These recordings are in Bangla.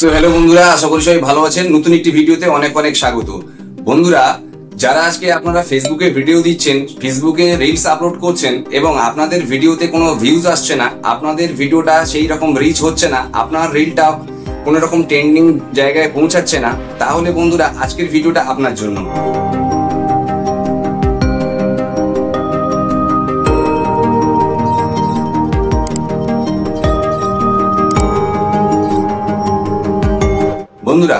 সো হ্যালো বন্ধুরা, আশা করি সবাই ভালো আছেন। নতুন একটি ভিডিওতে অনেক অনেক স্বাগত। বন্ধুরা, যারা আজকে আপনারা ফেসবুকে ভিডিও দিচ্ছেন, ফেসবুকে রিলস আপলোড করছেন এবং আপনাদের ভিডিওতে কোনো ভিউজ আসছে না, আপনাদের ভিডিওটা সেই রকম রিচ হচ্ছে না, আপনার রিলটা কোনো রকম ট্রেন্ডিং জায়গায় পৌঁছাচ্ছে না, তাহলে বন্ধুরা আজকের ভিডিওটা আপনার জন্য। বন্ধুরা,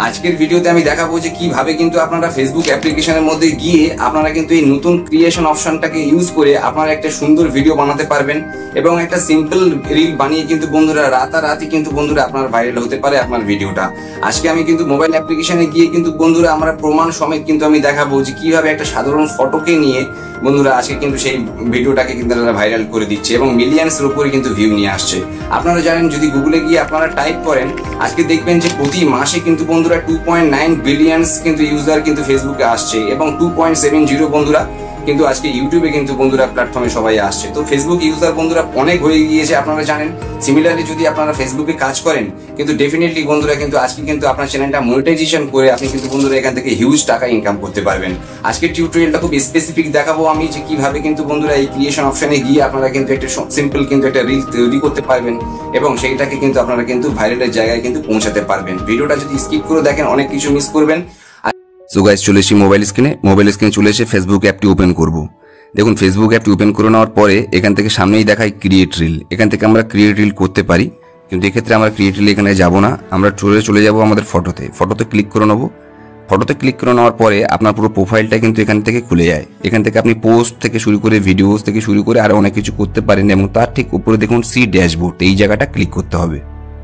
আজকের ভিডিওতে আমি দেখাবো যে কিভাবে কিন্তু আপনারা ফেসবুক অ্যাপ্লিকেশনের মধ্যে গিয়ে আপনারা কিন্তু এই নতুন ক্রিয়েশন অপশনটাকে ইউজ করে আপনারা একটা সুন্দর ভিডিও বানাতে পারবেন এবং একটা সিম্পল রিল বানিয়ে কিন্তু বন্ধুরা রাতারাতি কিন্তু বন্ধুরা আপনার ভাইরাল হতে পারে আপনার ভিডিওটা। আজকে আমি কিন্তু মোবাইল অ্যাপ্লিকেশনে গিয়ে কিন্তু বন্ধুরা আমরা প্রমাণ সমেত কিন্তু আমি দেখাবো যে কিভাবে একটা সাধারণ ফটোকে নিয়ে বন্ধুরা আজকে কিন্তু সেই ভিডিওটাকে কিন্তু ভাইরাল করে দিচ্ছে এবং মিলিয়ন্সের উপরে কিন্তু ভিউ নিয়ে আসছে। আপনারা জানেন, যদি গুগলে গিয়ে আপনারা টাইপ করেন আজকে দেখবেন যে প্রতি মাসে কিন্তু বন্ধুরা 2.9 বিলিয়নস কিন্তু ইউজার কিন্তু ফেসবুকে আসছে এবং 2.70 বন্ধুরা কিন্তু আজকে ইউটিউবে কিন্তু বন্ধুরা প্ল্যাটফর্মে সবাই আসছে। তো ফেসবুক ইউজার বন্ধুরা অনেক হয়ে গিয়েছে, আপনারা জানেন। সিমিলারলি যদি আপনারা ফেসবুকে কাজ করেন কিন্তু ডেফিনেটলি বন্ধুরা কিন্তু আজকে কিন্তু আপনার চ্যানেলটা মনিটাইজেশন করে আপনি কিন্তু বন্ধুরা এখান থেকে হিউজ টাকা ইনকাম করতে পারবেন। আজকের টিউটোরিয়ালটা খুব স্পেসিফিক দেখাবো আমি যে কিভাবে কিন্তু বন্ধুরা এই ক্রিয়েশন অপশনে গিয়ে আপনারা কিন্তু একটা সিম্পল কিন্তু একটা রিল তৈরি করতে পারবেন এবং সেইটাকে কিন্তু আপনারা কিন্তু ভাইরালের জায়গায় কিন্তু পৌঁছাতে পারবেন। ভিডিওটা যদি স্কিপ করে দেখেন অনেক কিছু মিস করবেন। সো গাইস, চলে এসেছি মোবাইল স্ক্রিনে চলে এসে ফেসবুক অ্যাপটি ওপেন করব। দেখুন, ফেসবুক অ্যাপটি ওপেন করে নেওয়ার পরে এখান থেকে সামনেই দেখায় ক্রিয়েট রিল। এখান থেকে আমরা ক্রিয়েট রিল করতে পারি, কিন্তু এক্ষেত্রে আমরা ক্রিয়েট রিল এখানে যাব না, আমরা চলে যাব আমাদের ফটোতে ক্লিক করে নেবো। ফটোতে ক্লিক করে নেওয়ার পরে আপনার পুরো প্রোফাইলটা কিন্তু এখান থেকে খুলে যায়। এখান থেকে আপনি পোস্ট থেকে শুরু করে ভিডিওস থেকে শুরু করে আরও অনেক কিছু করতে পারেন এবং তার ঠিক উপরে দেখুন সি ড্যাশবোর্ড, এই জায়গাটা ক্লিক করতে হবে।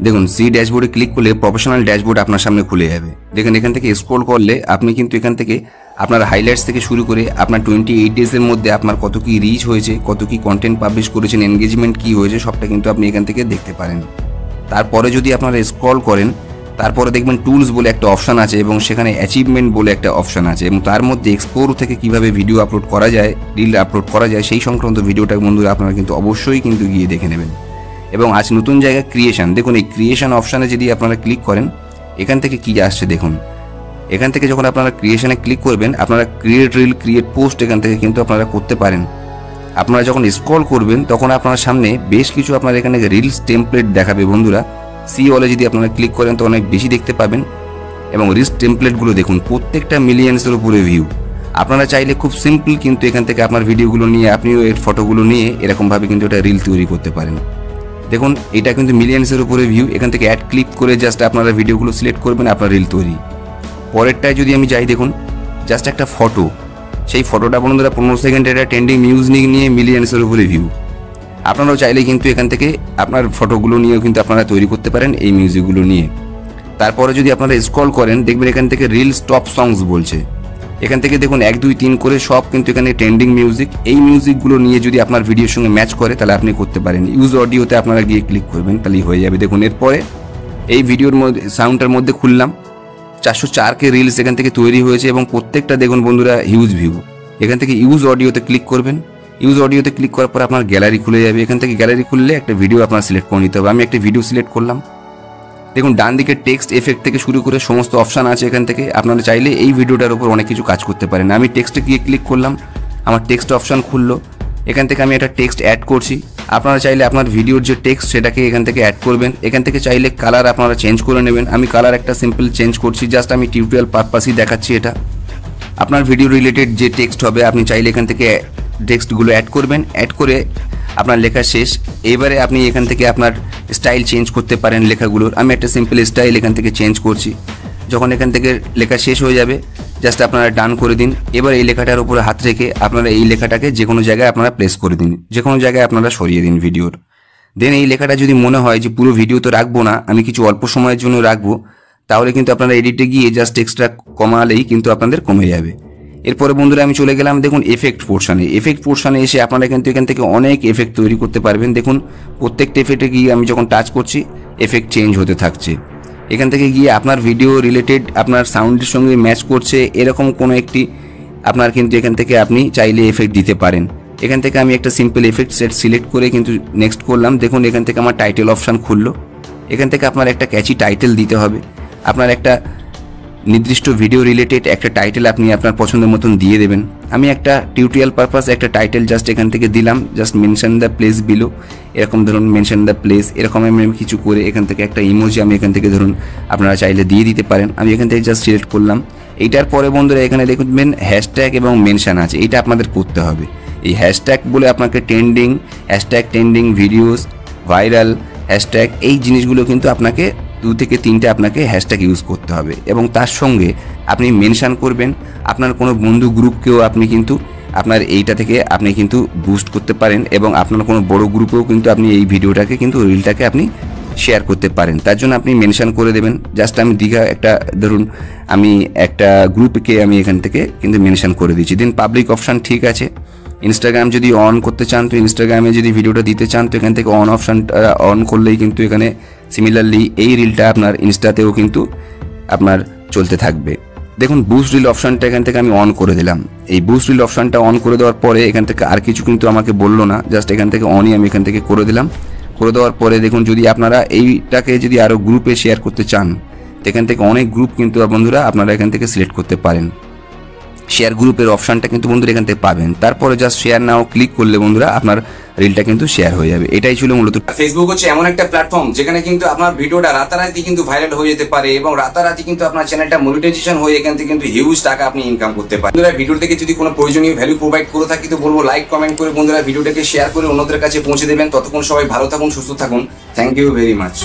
দেখুন, সি ড্যাশবোর্ডে ক্লিক করলে প্রফেশনাল ড্যাশবোর্ড আপনার সামনে খুলে যাবে। দেখুন, এখান থেকে স্ক্রল করলে আপনি কিন্তু এখান থেকে আপনার হাইলাইটস থেকে শুরু করে আপনার 28 ডেজের মধ্যে আপনার কত কি রিচ হয়েছে, কত কি কন্টেন্ট পাবলিশ করেছেন, এনগেজমেন্ট কি হয়েছে, সবটা কিন্তু আপনি এখান থেকে দেখতে পারেন। তারপরে যদি আপনারা স্ক্রল করেন তারপরে দেখবেন টুলস বলে একটা অপশান আছে এবং সেখানে অ্যাচিভমেন্ট বলে একটা অপশান আছে এবং তার মধ্যে এক্সপ্লোর থেকে কিভাবে ভিডিও আপলোড করা যায়, রিল আপলোড করা যায়, সেই সংক্রান্ত ভিডিওটা বন্ধুরা আপনারা কিন্তু অবশ্যই কিন্তু গিয়ে দেখে নেবেন। এবং আজ নতুন জায়গায় ক্রিয়েশন, দেখুন এই ক্রিয়েশন অপশানে যদি আপনারা ক্লিক করেন এখান থেকে কি আসছে দেখুন। এখান থেকে যখন আপনারা ক্রিয়েশনে ক্লিক করবেন আপনারা ক্রিয়েট রিল, ক্রিয়েট পোস্ট এখান থেকে কিন্তু আপনারা করতে পারেন। আপনারা যখন স্ক্রল করবেন তখন আপনার সামনে বেশ কিছু আপনার এখানে রিলস টেমপ্লেট দেখাবে বন্ধুরা। সি অলে যদি আপনারা ক্লিক করেন তো অনেক বেশি দেখতে পাবেন এবং রিলস টেমপ্লেটগুলো দেখুন প্রত্যেকটা মিলিয়ন্সের উপরে ভিউ। আপনারা চাইলে খুব সিম্পল কিন্তু এখান থেকে আপনার ভিডিওগুলো নিয়ে আপনিও এর ফটোগুলো নিয়ে এরকমভাবে কিন্তু একটা রিল তৈরি করতে পারেন। দেখুন, এটা কিন্তু মিলিয়ন্সের উপরে ভিউ। এখান থেকে অ্যাড ক্লিক করে জাস্ট আপনারা ভিডিওগুলো সিলেক্ট করবেন, আপনার রিল তৈরি। পরেরটায় যদি আমি যাই, দেখুন জাস্ট একটা ফটো, সেই ফটোটা বন্ধুরা 15 সেকেন্ডের একটা ট্রেন্ডিং মিউজিক নিয়ে মিলিয়ন্সের উপরে ভিউ। আপনারাও চাইলে কিন্তু এখান থেকে আপনার ফটোগুলো নিয়েও কিন্তু আপনারা তৈরি করতে পারেন এই মিউজিকগুলো নিয়ে। তারপরে যদি আপনারা স্ক্রল করেন দেখবেন এখান থেকে রিলস টপ সংস বলছে। এখান থেকে দেখুন 1, 2, 3 করে সব কিন্তু এখানে ট্রেন্ডিং মিউজিক। এই মিউজিকগুলো নিয়ে যদি আপনার ভিডিওর সঙ্গে ম্যাচ করে তাহলে আপনি করতে পারেন। ইউজ অডিওতে আপনারা গিয়ে ক্লিক করবেন, তাহলেই হয়ে যাবে। দেখুন, এরপরে এই ভিডিওর মধ্যে সাউন্ডটার মধ্যে খুললাম, 404K রিলস এখান থেকে তৈরি হয়েছে এবং প্রত্যেকটা দেখুন বন্ধুরা হিউজ ভিউ। এখান থেকে ইউজ অডিওতে ক্লিক করবেন। ইউজ অডিওতে ক্লিক করার পর আপনার গ্যালারি খুলে যাবে। এখান থেকে গ্যালারি খুললে একটা ভিডিও আপনার সিলেক্ট করে নিতে হবে। আমি একটা ভিডিও সিলেক্ট করলাম। দেখুন, ডান দিকে টেক্সট এফেক্ট থেকে শুরু করে সমস্ত অপশান আছে। এখান থেকে আপনারা চাইলে এই ভিডিওটার উপর অনেক কিছু কাজ করতে পারেন। আমি টেক্সটে গিয়ে ক্লিক করলাম, আমার টেক্সট অপশান খুললো। এখান থেকে আমি একটা টেক্সট অ্যাড করছি। আপনারা চাইলে আপনার ভিডিওর যে টেক্সট সেটাকে এখান থেকে অ্যাড করবেন। এখান থেকে চাইলে কালার আপনারা চেঞ্জ করে নেবেন। আমি কালার একটা সিম্পল চেঞ্জ করছি, জাস্ট আমি টিউটোরিয়াল পারপাসই দেখাচ্ছি। এটা আপনার ভিডিও রিলেটেড যে টেক্সট হবে আপনি চাইলে এখান থেকে টেক্সটগুলো অ্যাড করবেন। অ্যাড করে আপনার লেখা শেষ। এবারে আপনি এখান থেকে আপনার স্টাইল চেঞ্জ করতে পারেন লেখাগুলোর। আমি একটা সিম্পল স্টাইল এখান থেকে চেঞ্জ করছি। যখন এখান থেকে লেখা শেষ হয়ে যাবে জাস্ট আপনারা ডান করে দিন। এবার এই লেখাটার উপরে হাত রেখে আপনারা এই লেখাটাকে যে কোনো জায়গায় আপনারা প্লেস করে দিন, যে কোনো জায়গায় আপনারা সরিয়ে দিন ভিডিওর। দেন এই লেখাটা যদি মনে হয় যে পুরো ভিডিও তো রাখবো না, আমি কিছু অল্প সময়ের জন্য রাখবো, তাহলে কিন্তু আপনারা এডিটে গিয়ে জাস্ট এক্সট্রা কমালেই কিন্তু আপনাদের কমে যাবে। এরপরে বন্ধুরা আমি চলে গেলাম দেখুন এফেক্ট পোর্শনে এসে আপনারা কিন্তু এখান থেকে অনেক এফেক্ট তৈরি করতে পারবেন। দেখুন প্রত্যেকটা এফেক্টে গিয়ে আমি যখন টাচ করছি এফেক্ট চেঞ্জ হতে থাকছে। এখান থেকে গিয়ে আপনার ভিডিও রিলেটেড আপনার সাউন্ডের সঙ্গে ম্যাচ করছে এরকম কোনো একটি আপনার কিন্তু এখান থেকে আপনি চাইলে এফেক্ট দিতে পারেন। এখান থেকে আমি একটা সিম্পল এফেক্ট সেট সিলেক্ট করে কিন্তু নেক্সট করলাম। দেখুন এখান থেকে আমার টাইটেল অপশান খুললো। এখান থেকে আপনার একটা ক্যাচি টাইটেল দিতে হবে। আপনার একটা নির্দিষ্ট ভিডিও রিলেটেড একটা টাইটেল আপনি আপনার পছন্দের মতন দিয়ে দেবেন। আমি একটা টিউটোরিয়াল পারপাস একটা টাইটেল জাস্ট এখান থেকে দিলাম, just mention the place below, এরকম ধরুন মেনশন দ্য প্লেস, এরকম আমি কিছু করে এখান থেকে একটা ইমোজি আমি এখান থেকে ধরুন আপনারা চাইলে দিয়ে দিতে পারেন। আমি এখান থেকে জাস্ট সিলেক্ট করলাম। এইটার পরে বন্ধুরা এখানে দেখবেন হ্যাশট্যাগ এবং মেনশন আছে, এটা আপনাদের করতে হবে। এই হ্যাশট্যাগ বলে আপনাকে trending, hashtag trending videos, viral hashtag, এই জিনিসগুলো কিন্তু আপনাকে 2 থেকে 3টে আপনাকে হ্যাশট্যাগ ইউজ করতে হবে এবং তার সঙ্গে আপনি মেনশন করবেন আপনার কোনো বন্ধু গ্রুপকেও আপনি কিন্তু আপনার এইটা থেকে আপনি কিন্তু বুস্ট করতে পারেন এবং আপনার কোনো বড় গ্রুপেও কিন্তু আপনি এই ভিডিওটাকে কিন্তু রিলটাকে আপনি শেয়ার করতে পারেন। তার জন্য আপনি মেনশন করে দেবেন। জাস্ট আমি দীঘা একটা ধরুন আমি একটা গ্রুপকে আমি এখান থেকে কিন্তু মেনশন করে দিচ্ছি। দেন পাবলিক অপশান ঠিক আছে। ইনস্টাগ্রাম যদি অন করতে চান তো ইনস্টাগ্রামে যদি ভিডিওটা দিতে চান তো এখান থেকে অন অপশানটা অন করলেই কিন্তু এখানে সিমিলারলি এই রিলটা আপনার ইনস্টাতেও কিন্তু আপনার চলতে থাকবে। দেখুন বুস্ট রিল অপশানটা এখান থেকে আমি অন করে দিলাম। এই বুস্ট রিল অপশানটা অন করে দেওয়ার পরে এখান থেকে আর কিছু কিন্তু আমাকে বললো না, জাস্ট এখান থেকে অনই আমি এখান থেকে করে দিলাম। করে দেওয়ার পরে দেখুন যদি আপনারা এইটাকে যদি আরও গ্রুপে শেয়ার করতে চান তো এখান থেকে অনেক গ্রুপ কিন্তু বন্ধুরা আপনারা এখান থেকে সিলেক্ট করতে পারেন। শেয়ার গ্রুপের অপশানটা কিন্তু বন্ধুরা এখান থেকে পাবেন। তারপরে জাস্ট শেয়ার নাও ক্লিক করলে বন্ধুরা আপনার রিলটা কিন্তু শেয়ার হয়ে যাবে। এটাই ছিল মূলত। ফেসবুক হচ্ছে এমন একটা প্ল্যাটফর্ম যেখানে কিন্তু আপনার ভিডিওটা রাতারাতি কিন্তু ভাইরাল হয়ে যেতে পারে এবং রাতারাতি কিন্তু আপনার চ্যানেলটা মনিটাইজেশন হয়ে এখান থেকে কিন্তু হিউজ টাকা আপনি ইনকাম করতে পারেন। বন্ধুরা ভিডিও থেকে যদি কোনো প্রয়োজনীয় ভ্যালু প্রোভাইড করে থাকি তো বলবো লাইক কমেন্ট করে বন্ধুরা ভিডিওটাকে শেয়ার করে অন্যদের কাছে পৌঁছে দেবেন। ততক্ষণ সবাই ভালো থাকুন, সুস্থ থাকুন। Thank you very much.